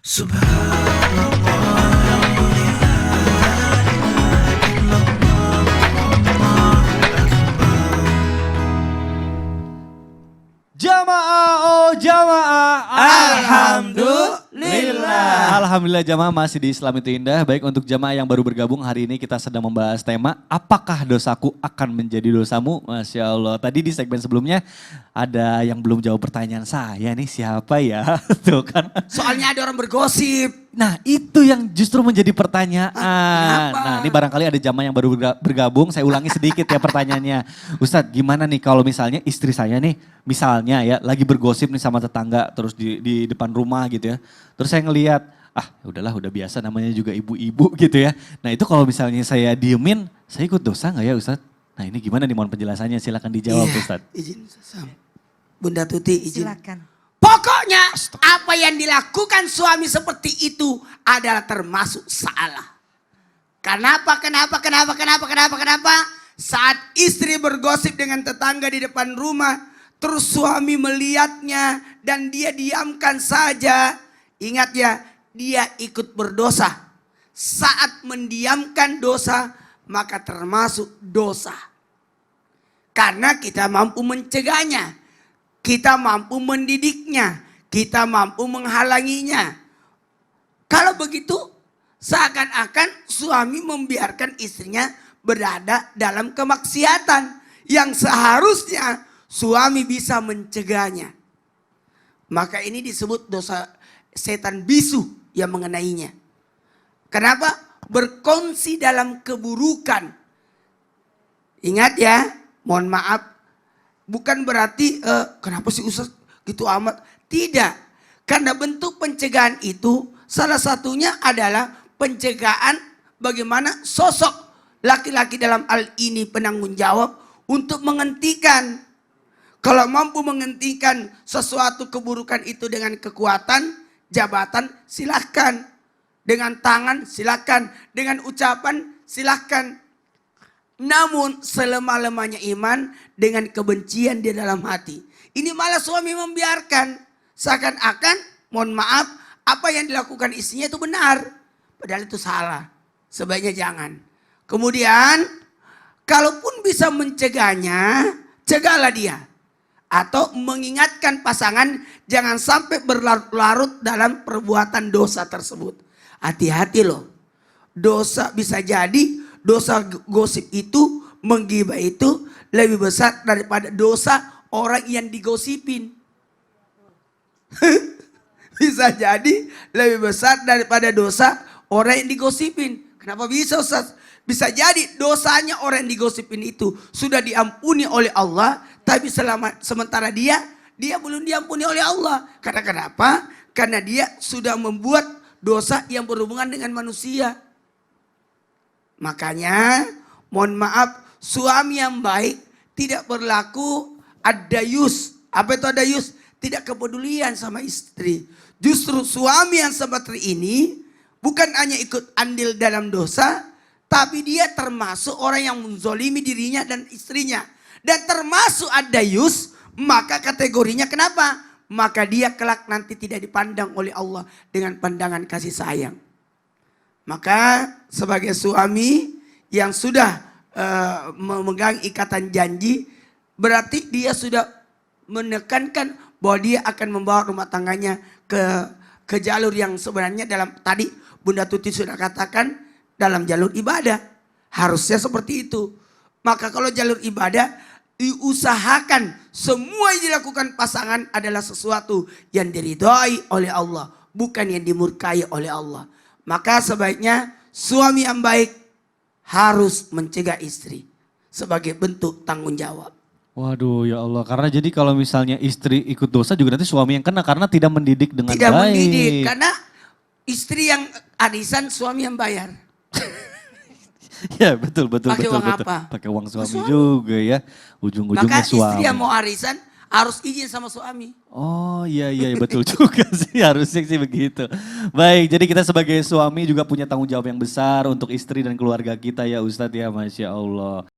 Jamaah, oh jamaah, Alhamdulillah. Alhamdulillah jamaah masih di Islam itu indah. Baik untuk jamaah yang baru bergabung hari ini kita sedang membahas tema apakah dosaku akan menjadi dosamu? Masya Allah. Tadi di segmen sebelumnya ada yang belum jawab pertanyaan saya nih siapa ya? Tuh kan. Soalnya ada orang bergosip. Nah itu yang justru menjadi pertanyaan. Kenapa? Nah ini barangkali ada jamaah yang baru bergabung. Saya ulangi sedikit ya pertanyaannya. Ustadz gimana nih kalau misalnya istri saya nih misalnya ya lagi bergosip nih sama tetangga terus di depan rumah gitu ya. Terus saya ngelihat udahlah udah biasa namanya juga ibu-ibu gitu ya. Nah itu kalau misalnya saya diemin saya ikut dosa nggak ya Ustadz? Nah ini gimana nih mohon penjelasannya silakan dijawab Ustadz. Izin Sam. Bunda Tuti izin. Silakan. Pokoknya apa yang dilakukan suami seperti itu adalah termasuk salah. Kenapa? Saat istri bergosip dengan tetangga di depan rumah, terus suami melihatnya dan dia diamkan saja. Ingat ya, dia ikut berdosa. Saat mendiamkan dosa, maka termasuk dosa. Karena kita mampu mencegahnya. Kita mampu mendidiknya, kita mampu menghalanginya. Kalau begitu, seakan-akan suami membiarkan istrinya berada dalam kemaksiatan yang seharusnya suami bisa mencegahnya. Maka ini disebut dosa setan bisu yang mengenainya. Kenapa? Berkongsi dalam keburukan. Ingat ya, mohon maaf. Bukan berarti kenapa sih Ustaz gitu amat. Tidak. Karena bentuk pencegahan itu salah satunya adalah pencegahan bagaimana sosok laki-laki dalam hal ini penanggung jawab untuk menghentikan. Kalau mampu menghentikan sesuatu keburukan itu dengan kekuatan, jabatan silahkan. Dengan tangan silahkan. Dengan ucapan silahkan. Namun selemah-lemahnya iman dengan kebencian di dalam hati. Ini malah suami membiarkan. Seakan-akan mohon maaf apa yang dilakukan istrinya itu benar. Padahal itu salah. Sebaiknya jangan. Kemudian kalaupun bisa mencegahnya, cegahlah dia. Atau mengingatkan pasangan jangan sampai berlarut-larut dalam perbuatan dosa tersebut. Hati-hati loh. Dosa bisa jadi dosa gosip itu, menggibah itu lebih besar daripada dosa orang yang digosipin. Bisa jadi lebih besar daripada dosa orang yang digosipin. Kenapa bisa Ustaz? Bisa jadi dosanya orang yang digosipin itu sudah diampuni oleh Allah. Tapi sementara dia belum diampuni oleh Allah. Karena kenapa? Karena dia sudah membuat dosa yang berhubungan dengan manusia. Makanya mohon maaf suami yang baik tidak berlaku adayus. Apa itu adayus? Tidak kepedulian sama istri. Justru suami yang seperti ini bukan hanya ikut andil dalam dosa. Tapi dia termasuk orang yang menzolimi dirinya dan istrinya. Dan termasuk adayus maka kategorinya kenapa? Maka dia kelak nanti tidak dipandang oleh Allah dengan pandangan kasih sayang. Maka sebagai suami yang sudah memegang ikatan janji, berarti dia sudah menekankan bahwa dia akan membawa rumah tangganya ke jalur yang sebenarnya dalam tadi Bunda Tuti sudah katakan dalam jalur ibadah. Harusnya seperti itu. Maka kalau jalur ibadah diusahakan semua yang dilakukan pasangan adalah sesuatu yang diridhai oleh Allah, bukan yang dimurkai oleh Allah. Maka sebaiknya suami yang baik harus mencegah istri sebagai bentuk tanggung jawab. Waduh ya Allah, karena jadi kalau misalnya istri ikut dosa juga nanti suami yang kena karena tidak mendidik dengan Tidak baik. mendidik, karena istri yang arisan suami yang bayar. Ya betul. Pakai uang apa? Pakai uang suami juga ya, ujung-ujungnya Maka suami. istri yang mau arisan harus izin sama suami. Oh iya betul juga sih harusnya sih begitu. Baik jadi kita sebagai suami juga punya tanggung jawab yang besar untuk istri dan keluarga kita ya Ustadz ya Masya Allah.